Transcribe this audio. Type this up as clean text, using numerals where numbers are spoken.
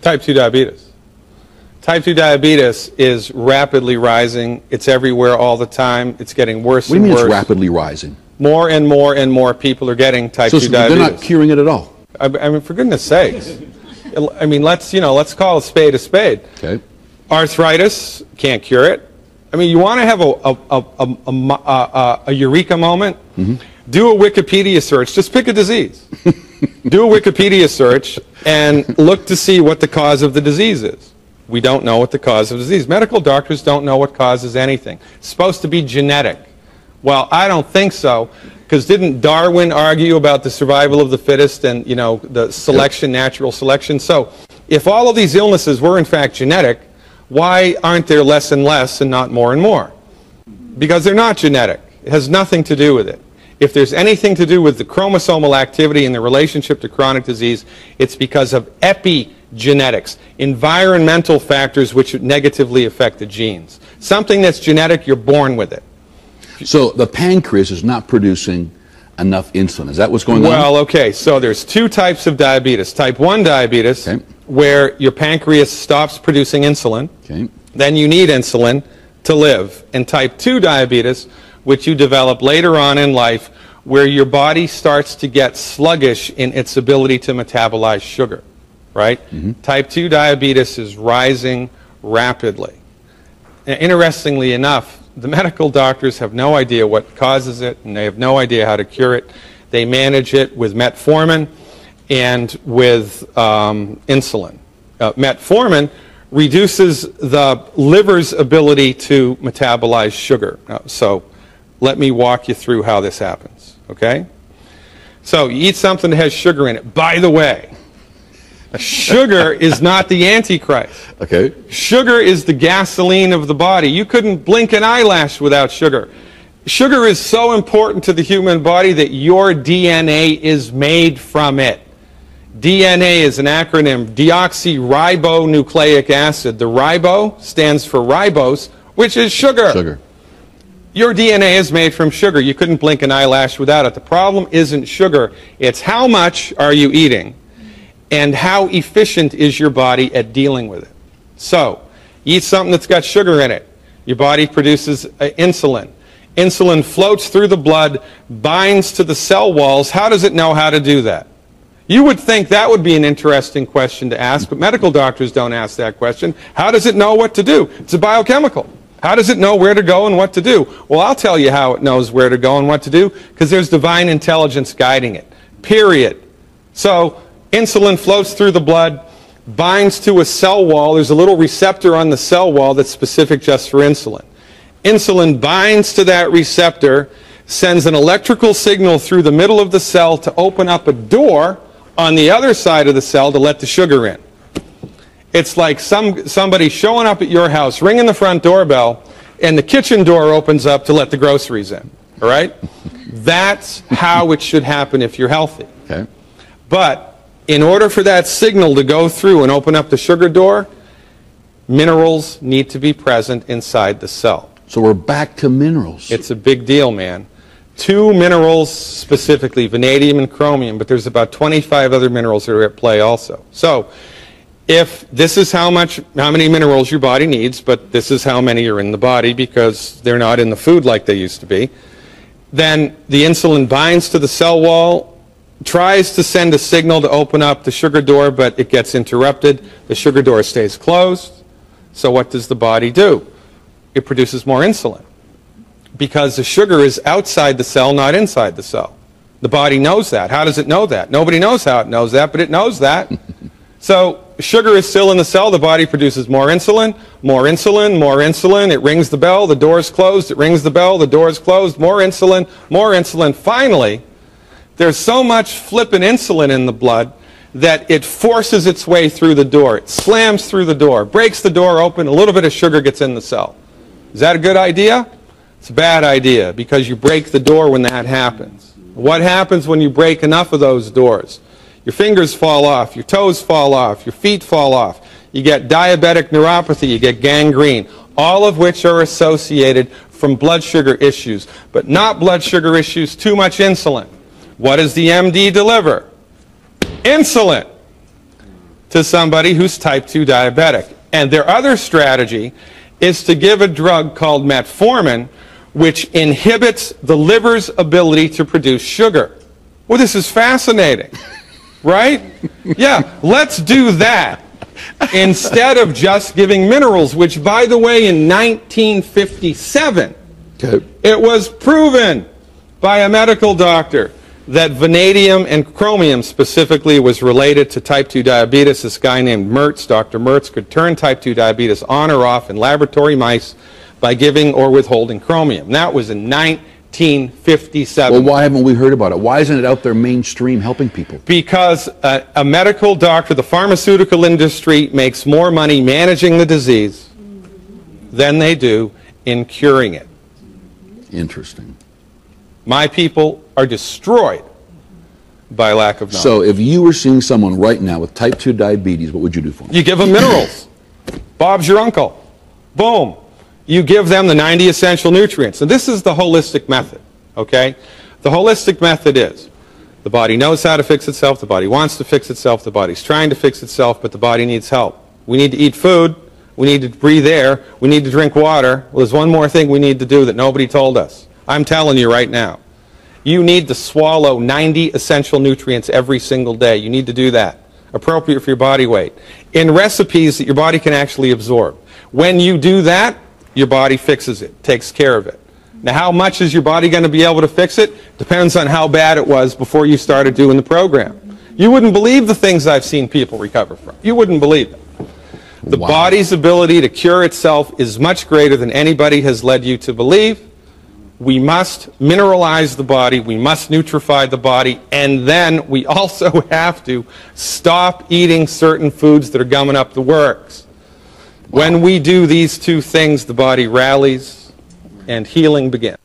Type 2 diabetes. Type 2 diabetes is rapidly rising. It's everywhere all the time. It's getting worse and worse. What do you mean it's rapidly rising? More and more and more people are getting type 2 diabetes. They're not curing it at all? I mean, for goodness sakes. I mean, let's call a spade a spade. Okay. Arthritis, can't cure it. I mean, you want to have a eureka moment? Mm-hmm. Do a Wikipedia search. Just pick a disease. Do a Wikipedia search and look to see what the cause of the disease is. We don't know what the cause of the disease. Medical doctors don't know what causes anything. It's supposed to be genetic. Well, I don't think so, because didn't Darwin argue about the survival of the fittest and, you know, the selection, natural selection? So if all of these illnesses were in fact genetic, why aren't there less and less and not more and more? Because they're not genetic. It has nothing to do with it. If there's anything to do with the chromosomal activity and the relationship to chronic disease, it's because of epigenetics, environmental factors which negatively affect the genes. Something that's genetic, you're born with it. So the pancreas is not producing enough insulin. Is that what's going on? Well, okay, so there's two types of diabetes. Type 1 diabetes, where your pancreas stops producing insulin. Okay. Then you need insulin to live. And type 2 diabetes, which you develop later on in life, where your body starts to get sluggish in its ability to metabolize sugar, right? Mm-hmm. Type 2 diabetes is rising rapidly. And interestingly enough, the medical doctors have no idea what causes it, and they have no idea how to cure it. They manage it with metformin and with insulin. Metformin reduces the liver's ability to metabolize sugar. So let me walk you through how this happens, okay? So you eat something that has sugar in it. By the way, sugar is not the Antichrist. Okay. Sugar is the gasoline of the body. You couldn't blink an eyelash without sugar. Sugar is so important to the human body that your DNA is made from it. DNA is an acronym, deoxyribonucleic acid. The ribo stands for ribose, which is sugar. Sugar. Your DNA is made from sugar. You couldn't blink an eyelash without it. The problem isn't sugar. It's how much are you eating and how efficient is your body at dealing with it. So, you eat something that's got sugar in it. Your body produces insulin. Insulin floats through the blood, binds to the cell walls. How does it know how to do that? You would think that would be an interesting question to ask, but medical doctors don't ask that question. How does it know what to do? It's a biochemical. How does it know where to go and what to do? Well, I'll tell you how it knows where to go and what to do, because there's divine intelligence guiding it. Period. So, insulin floats through the blood, binds to a cell wall. There's a little receptor on the cell wall that's specific just for insulin. Insulin binds to that receptor, sends an electrical signal through the middle of the cell to open up a door on the other side of the cell to let the sugar in. It's like somebody showing up at your house, ringing the front doorbell, and the kitchen door opens up to let the groceries in. All right? That's how it should happen if you're healthy. Okay. But in order for that signal to go through and open up the sugar door, minerals need to be present inside the cell. So we're back to minerals. It's a big deal, man. 2 minerals specifically, vanadium and chromium, but there's about 25 other minerals that are at play also. So, if this is how many minerals your body needs, but this is how many are in the body because they're not in the food like they used to be, then the insulin binds to the cell wall, tries to send a signal to open up the sugar door, but it gets interrupted. The sugar door stays closed. So what does the body do? It produces more insulin because the sugar is outside the cell, not inside the cell. The body knows that. How does it know that? Nobody knows how it knows that, but it knows that. So sugar is still in the cell. The body produces more insulin, more insulin, more insulin. It rings the bell. The door's closed. It rings the bell. The door's closed. More insulin, more insulin. Finally, there's so much flippin' insulin in the blood that it forces its way through the door. It slams through the door, breaks the door open. A little bit of sugar gets in the cell. Is that a good idea? It's a bad idea because you break the door when that happens. What happens when you break enough of those doors? Your fingers fall off, your toes fall off, your feet fall off. You get diabetic neuropathy, you get gangrene, all of which are associated from blood sugar issues, but not blood sugar issues, too much insulin. What does the MD deliver? Insulin. to somebody who's type 2 diabetic. And their other strategy is to give a drug called metformin, which inhibits the liver's ability to produce sugar. Well, this is fascinating, right? Yeah, let's do that instead of just giving minerals, which, by the way, in 1957, it was proven by a medical doctor that vanadium and chromium specifically was related to type 2 diabetes. This guy named Mertz, Dr. Mertz, could turn type 2 diabetes on or off in laboratory mice by giving or withholding chromium. That was in 1957. Well, why haven't we heard about it? Why isn't it out there mainstream helping people? Because a medical doctor, the pharmaceutical industry, makes more money managing the disease than they do in curing it. Interesting. My people are destroyed by lack of knowledge. So if you were seeing someone right now with type 2 diabetes, what would you do for them? You give them minerals. Bob's your uncle. Boom. You give them the 90 essential nutrients. And this is the holistic method, okay? The holistic method is the body knows how to fix itself, the body wants to fix itself, the body's trying to fix itself, but the body needs help. We need to eat food, we need to breathe air, we need to drink water. Well, there's one more thing we need to do that nobody told us. I'm telling you right now. You need to swallow 90 essential nutrients every single day. You need to do that, appropriate for your body weight, in recipes that your body can actually absorb. When you do that, your body fixes it, takes care of it. Now, how much is your body going to be able to fix it? Depends on how bad it was before you started doing the program. You wouldn't believe the things I've seen people recover from. You wouldn't believe it. The body's ability to cure itself is much greater than anybody has led you to believe. We must mineralize the body, we must nutrify the body, and then we also have to stop eating certain foods that are gumming up the works. When we do these two things, the body rallies and healing begins.